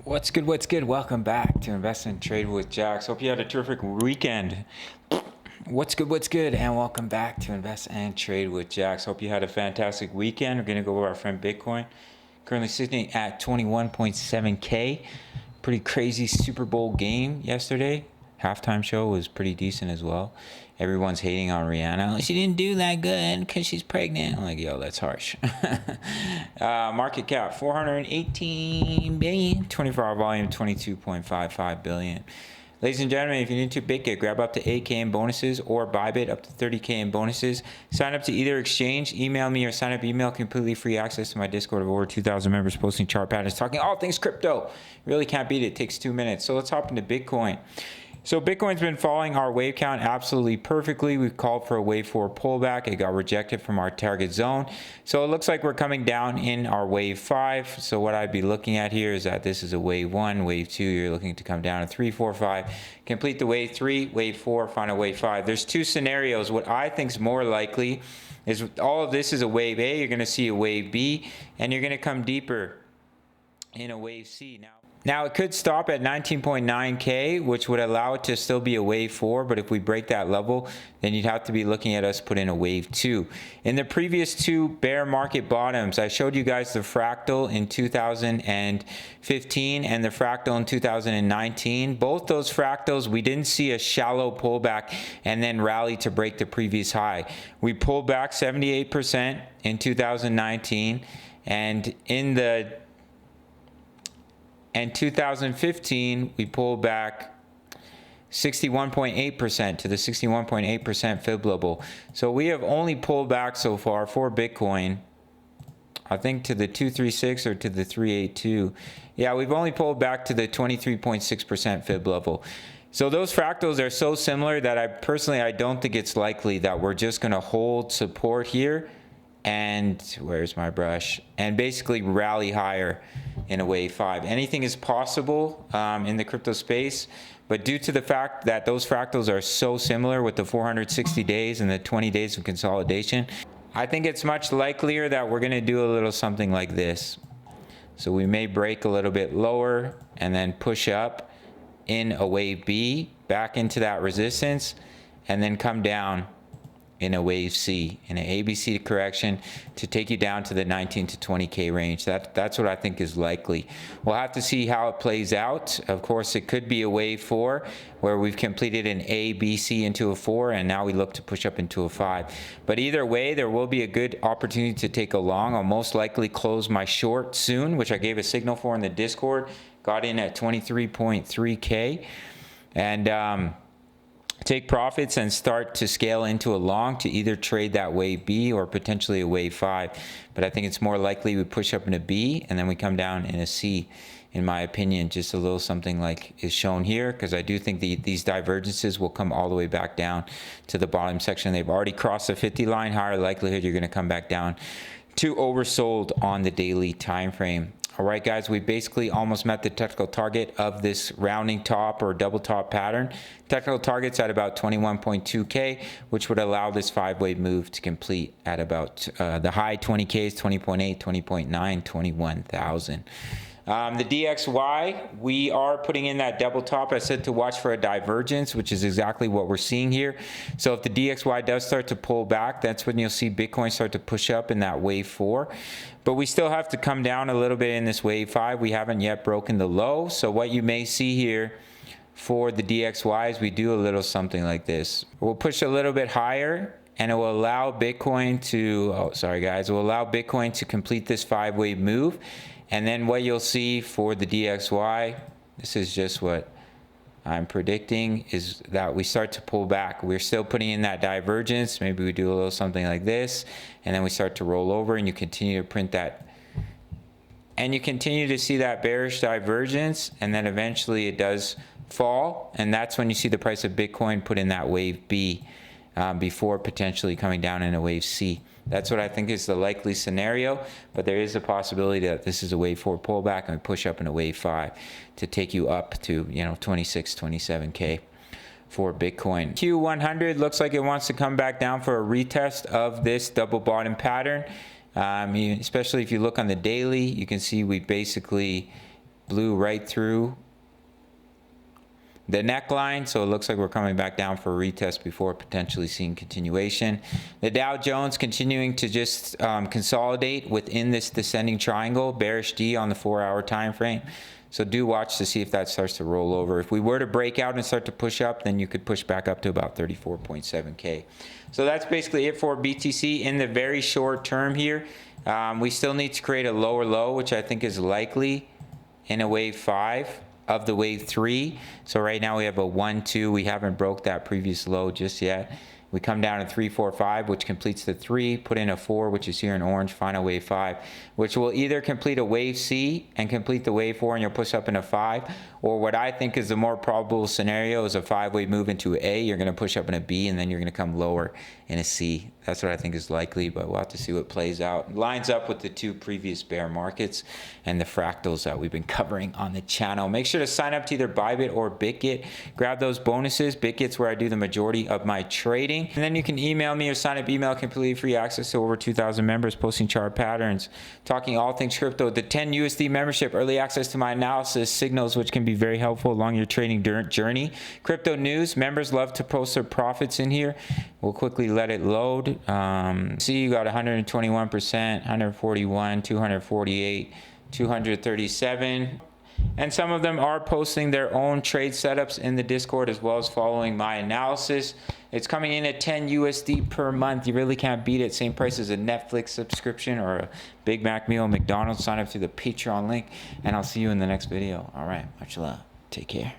What's good? What's good? Welcome back to Invest and Trade with Jax. Hope you had a terrific weekend. What's good? What's good? And welcome back to Invest and Trade with Jax. Hope you had a fantastic weekend. We're going to go over our friend Bitcoin. Currently sitting at 21.7K. Pretty crazy Super Bowl game yesterday. Halftime show was pretty decent as well. Everyone's hating on Rihanna. She didn't do that good because she's pregnant. I'm like, yo, that's harsh. Market cap 418 billion. 24-hour volume 22.55 billion. Ladies and gentlemen, if you're new to BitGet, grab up to 8K in bonuses or Bybit up to 30K in bonuses. Sign up to either exchange, email me, or sign up email, completely free access to my Discord of over 2,000 members posting chart patterns, talking all things crypto. Really can't beat it. It takes 2 minutes. So let's hop into Bitcoin. So Bitcoin's been following our wave count absolutely perfectly. We've called for a wave 4 pullback. It got rejected from our target zone. So it looks like we're coming down in our wave 5. So what I'd be looking at here is that this is a wave 1, wave 2. You're looking to come down to 3, 4, 5. Complete the wave 3, wave 4, final wave 5. There's two scenarios. What I think is more likely is all of this is a wave A. You're going to see a wave B, and you're going to come deeper in a wave C. Now it could stop at 19.9K, which would allow it to still be a wave 4, but if we break that level, then you'd have to be looking at us put in a wave 2. In the previous two bear market bottoms, I showed you guys the fractal in 2015 and the fractal in 2019. Both those fractals, we didn't see a shallow pullback and then rally to break the previous high. We pulled back 78% in 2019, and in 2015, we pulled back 61.8% to the 61.8% fib level. So we have only pulled back so far for Bitcoin, I think to the 236 or to the 382. Yeah, we've only pulled back to the 23.6% fib level. So those fractals are so similar that I don't think it's likely that we're just going to hold support here and where's my brush and basically rally higher in a wave 5. Anything is possible in the crypto space, but due to the fact that those fractals are so similar with the 460 days and the 20 days of consolidation, I think it's much likelier that we're going to do a little something like this. So we may break a little bit lower and then push up in a wave B back into that resistance and then come down in a wave C, in an ABC correction to take you down to the 19 to 20K range. That's what I think is likely. We'll have to see how it plays out. Of course, it could be a wave 4 where we've completed an A, B, C into a 4, and now we look to push up into a 5. But either way, there will be a good opportunity to take a long. I'll most likely close my short soon, which I gave a signal for in the Discord. Got in at 23.3K. And take profits and start to scale into a long to either trade that wave B or potentially a wave 5. But I think it's more likely we push up in a B and then we come down in a C, in my opinion. Just a little something like is shown here, because I do think these divergences will come all the way back down to the bottom section. They've already crossed the 50 line. Higher likelihood you're going to come back down to oversold on the daily time frame. All right, guys, we basically almost met the technical target of this rounding top or double top pattern. Technical target's at about 21.2K, which would allow this 5-wave move to complete at about the high 20Ks, 20.8, 20.9, 21,000. The DXY, we are putting in that double top. I said to watch for a divergence, which is exactly what we're seeing here. So if the DXY does start to pull back, that's when you'll see Bitcoin start to push up in that wave 4. But we still have to come down a little bit in this wave 5. We haven't yet broken the low. So what you may see here for the DXY is we do a little something like this. We'll push a little bit higher, and it will allow Bitcoin to, it will allow Bitcoin to complete this 5-wave move. And then what you'll see for the DXY, this is just what I'm predicting, is that we start to pull back. We're still putting in that divergence. Maybe we do a little something like this, and then we start to roll over, and you continue to print that. And you continue to see that bearish divergence, and then eventually it does fall, and that's when you see the price of Bitcoin put in that wave B before potentially coming down in a wave C. That's what I think is the likely scenario, but there is a possibility that this is a wave 4 pullback and we push up in a wave 5 to take you up to 26, 27K for Bitcoin. Q100 looks like it wants to come back down for a retest of this double bottom pattern. Especially if you look on the daily, you can see we basically blew right through the neckline, so it looks like we're coming back down for a retest before potentially seeing continuation. The Dow Jones continuing to just consolidate within this descending triangle, bearish D on the 4-hour time frame. So do watch to see if that starts to roll over. If we were to break out and start to push up, then you could push back up to about 34.7K. So that's basically it for BTC in the very short term here. We still need to create a lower low, which I think is likely in a wave 5 of the wave 3. So right now we have a 1, 2. We haven't broke that previous low just yet. We come down to 3, 4, 5, which completes the 3, put in a 4, which is here in orange, final wave 5, which will either complete a wave C and complete the wave 4 and you'll push up in a 5, or what I think is the more probable scenario is a 5-wave move into A. You're going to push up in a B and then you're going to come lower in a C. That's what I think is likely, but we'll have to see what plays out. It lines up with the 2 previous bear markets and the fractals that we've been covering on the channel. Make sure to sign up to either Bybit or BitGet. Grab those bonuses. BitGet's where I do the majority of my trading. And then you can email me or sign up email, completely free access to over 2,000 members, posting chart patterns, talking all things crypto. The 10 USD membership, early access to my analysis, signals, which can be very helpful along your trading journey. Crypto news, members love to post their profits in here. We'll quickly let it load. See, you got 121%, 141, 248, 237. And some of them are posting their own trade setups in the Discord as well as following my analysis. It's coming in at 10 USD per month. You really can't beat it. Same price as a Netflix subscription or a Big Mac meal, McDonald's. Sign up through the Patreon link, and I'll see you in the next video. All right, much love. Take care.